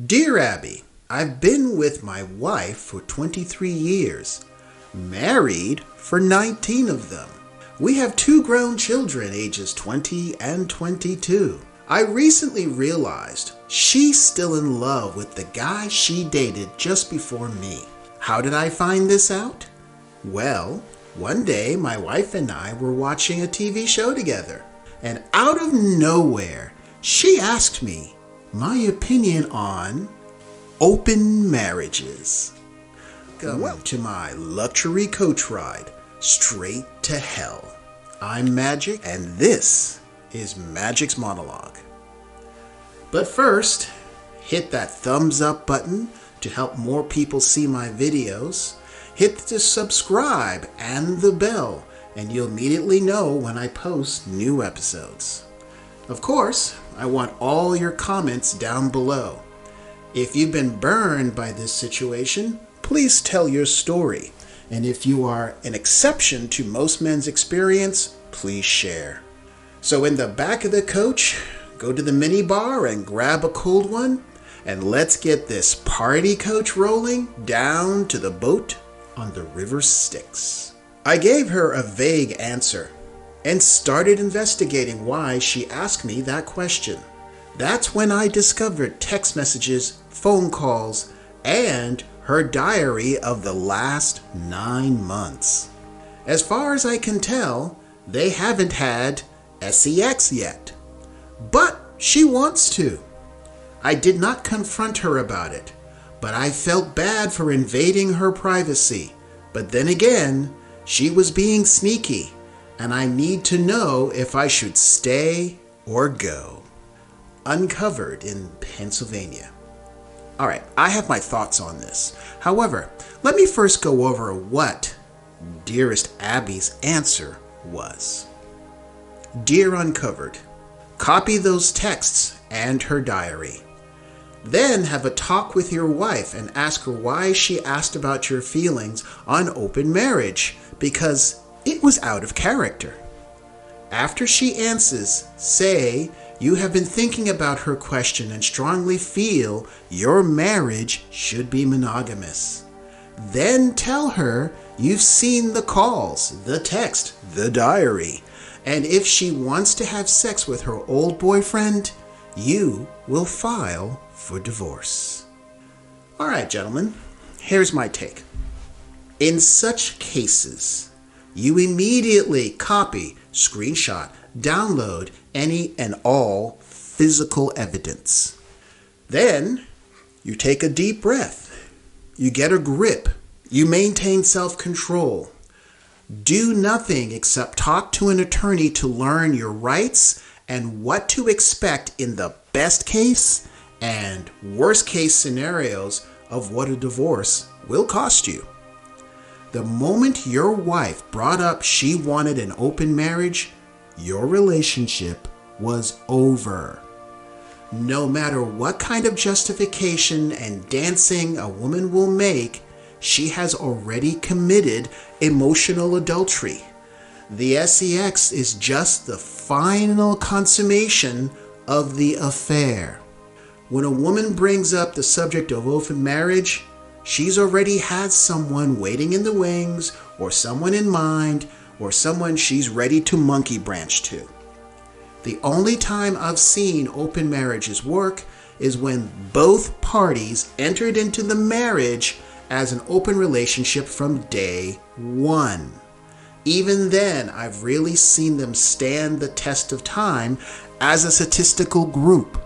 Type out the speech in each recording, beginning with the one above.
Dear Abby, I've been with my wife for 23 years, married for 19 of them. We have two grown children ages 20 and 22. I recently realized she's still in love with the guy she dated just before me. How did I find this out? Well, one day my wife and I were watching a TV show together, and out of nowhere, she asked me my opinion on open marriages. Welcome to my luxury coach ride straight to hell. I'm Magic, and this is Magic's Monologue. But first, hit that thumbs up button to help more people see my videos. Hit the subscribe and the bell, and you'll immediately know when I post new episodes. Of course, I want all your comments down below. If you've been burned by this situation, please tell your story. And if you are an exception to most men's experience, please share. So in the back of the coach, go to the mini bar and grab a cold one, and let's get this party coach rolling down to the boat on the river Styx. I gave her a vague answer and started investigating why she asked me that question. That's when I discovered text messages, phone calls, and her diary of the last 9 months. As far as I can tell, they haven't had sex yet. But she wants to. I did not confront her about it, but I felt bad for invading her privacy. But then again, she was being sneaky, and I need to know if I should stay or go. Uncovered in Pennsylvania. All right, I have my thoughts on this. However, let me first go over what Dearest Abby's answer was. Dear Uncovered, copy those texts and her diary. Then have a talk with your wife and ask her why she asked about your feelings on open marriage, because it was out of character. After she answers, say you have been thinking about her question and strongly feel your marriage should be monogamous. Then tell her you've seen the calls, the text, the diary, and if she wants to have sex with her old boyfriend, you will file for divorce. All right, gentlemen, here's my take. In such cases, you immediately copy, screenshot, download any and all physical evidence. Then you take a deep breath. You get a grip. You maintain self-control. Do nothing except talk to an attorney to learn your rights and what to expect in the best case and worst case scenarios of what a divorce will cost you. The moment your wife brought up she wanted an open marriage, your relationship was over. No matter what kind of justification and dancing a woman will make, she has already committed emotional adultery. The sex is just the final consummation of the affair. When a woman brings up the subject of open marriage, she's already had someone waiting in the wings, or someone in mind, or someone she's ready to monkey branch to. The only time I've seen open marriages work is when both parties entered into the marriage as an open relationship from day one. Even then, I've really seen them stand the test of time as a statistical group.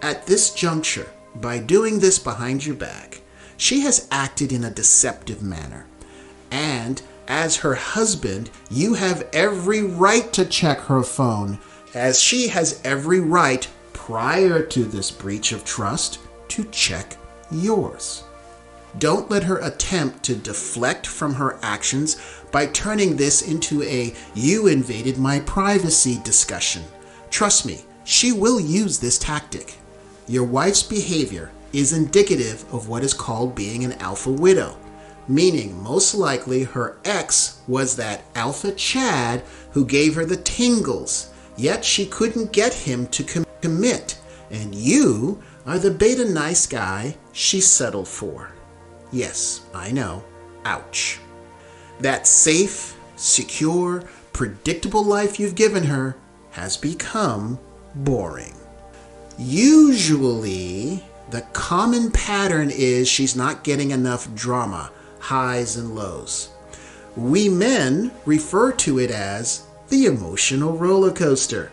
At this juncture, by doing this behind your back, she has acted in a deceptive manner. And as her husband, you have every right to check her phone, as she has every right prior to this breach of trust to check yours. Don't let her attempt to deflect from her actions by turning this into a "you invaded my privacy" discussion. Trust me, she will use this tactic. Your wife's behavior is indicative of what is called being an alpha widow, meaning most likely her ex was that alpha Chad who gave her the tingles, yet she couldn't get him to commit, and you are the beta nice guy she settled for. Yes, I know. Ouch. That safe, secure, predictable life you've given her has become boring. Usually, the common pattern is she's not getting enough drama, highs and lows. We men refer to it as the emotional roller coaster,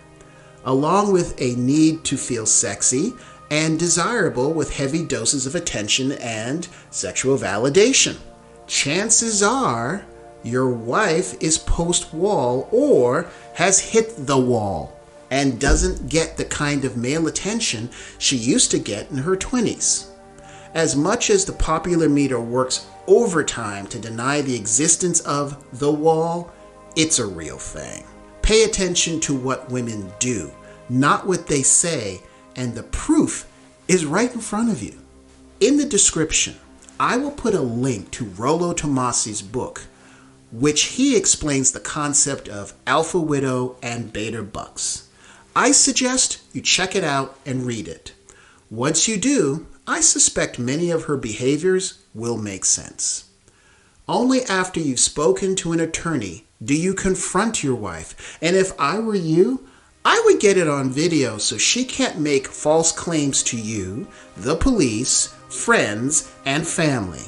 along with a need to feel sexy and desirable with heavy doses of attention and sexual validation. Chances are your wife is post-wall or has hit the wall and doesn't get the kind of male attention she used to get in her 20s. As much as the popular meter works overtime to deny the existence of the wall, it's a real thing. Pay attention to what women do, not what they say, and the proof is right in front of you. In the description, I will put a link to Rollo Tomassi's book, which he explains the concept of alpha widow and beta bucks. I suggest you check it out and read it. Once you do, I suspect many of her behaviors will make sense. Only after you've spoken to an attorney do you confront your wife, and if I were you, I would get it on video so she can't make false claims to you, the police, friends, and family.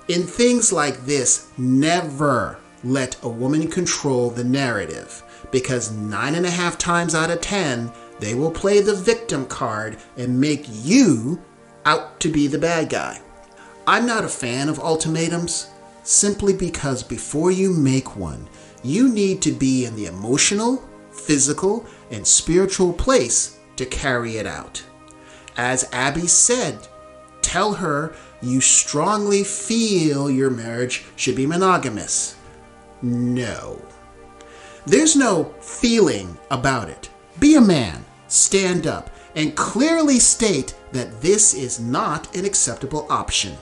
In things like this, never let a woman control the narrative, because 9.5 times out of 10, they will play the victim card and make you out to be the bad guy. I'm not a fan of ultimatums, simply because before you make one, you need to be in the emotional, physical, and spiritual place to carry it out. As Abby said, tell her you strongly feel your marriage should be monogamous. No. There's no feeling about it. Be a man, stand up, and clearly state that this is not an acceptable option.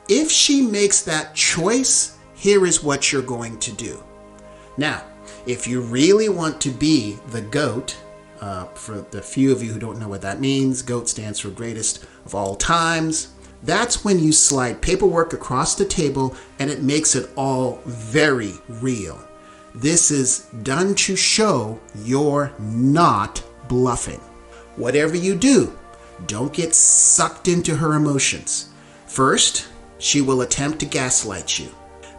If she makes that choice, here is what you're going to do. Now, if you really want to be the GOAT, for the few of you who don't know what that means, GOAT stands for greatest of all times. That's when you slide paperwork across the table and it makes it all very real. This is done to show you're not bluffing. Whatever you do, don't get sucked into her emotions. First, she will attempt to gaslight you.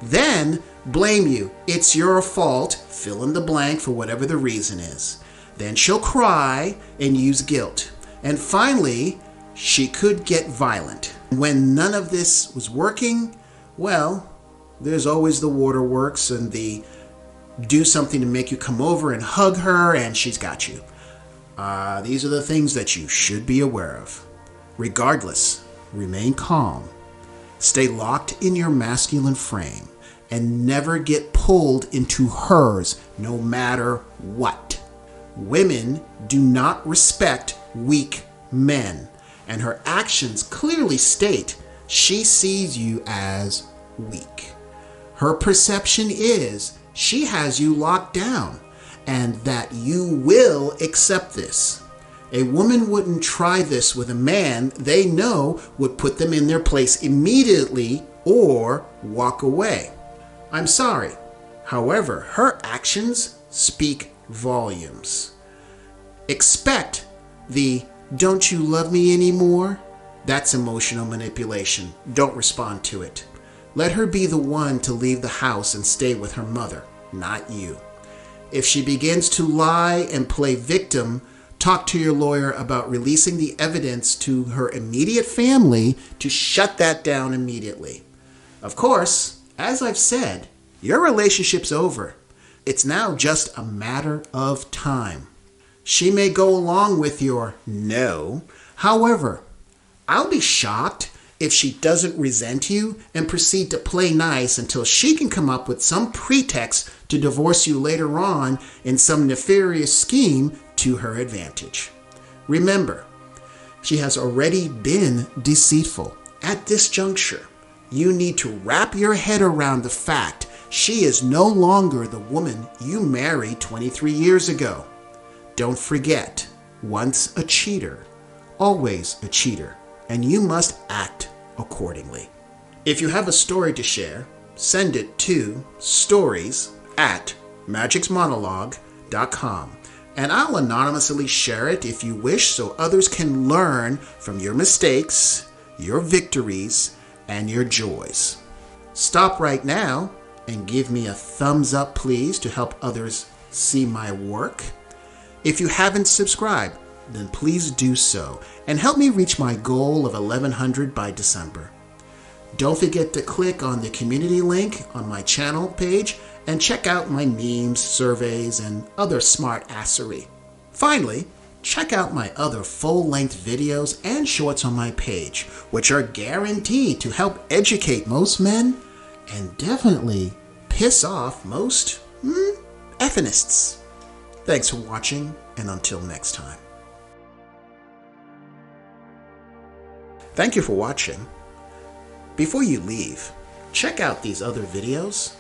Then, blame you. It's your fault, fill in the blank for whatever the reason is. Then she'll cry and use guilt. And finally, she could get violent. When none of this was working, well, there's always the waterworks and the do something to make you come over and hug her and she's got you. These are the things that you should be aware of. Regardless, remain calm. Stay locked in your masculine frame and never get pulled into hers no matter what. Women do not respect weak men, and her actions clearly state she sees you as weak. Her perception is she has you locked down and that you will accept this. A woman wouldn't try this with a man they know would put them in their place immediately or walk away. I'm sorry. However, her actions speak volumes. Expect the "don't you love me anymore?" That's emotional manipulation. Don't respond to it. Let her be the one to leave the house and stay with her mother, not you. If she begins to lie and play victim, talk to your lawyer about releasing the evidence to her immediate family to shut that down immediately. Of course, as I've said, your relationship's over. It's now just a matter of time. She may go along with your no. However, I'll be shocked if she doesn't resent you and proceed to play nice until she can come up with some pretext to divorce you later on in some nefarious scheme to her advantage. Remember, she has already been deceitful. At this juncture, you need to wrap your head around the fact she is no longer the woman you married 23 years ago. Don't forget, once a cheater, always a cheater, and you must act accordingly. If you have a story to share, send it to stories@magicsmonologue.com, and I'll anonymously share it if you wish, so others can learn from your mistakes, your victories, and your joys. Stop right now and give me a thumbs up, please, to help others see my work. If you haven't subscribed, then please do so and help me reach my goal of 1,100 by December. Don't forget to click on the community link on my channel page and check out my memes, surveys, and other smart assery. Finally, check out my other full-length videos and shorts on my page, which are guaranteed to help educate most men and definitely piss off most effinists. Thanks for watching, and until next time. Thank you for watching. Before you leave, check out these other videos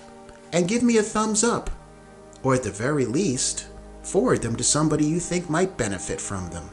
and give me a thumbs up, or at the very least, forward them to somebody you think might benefit from them.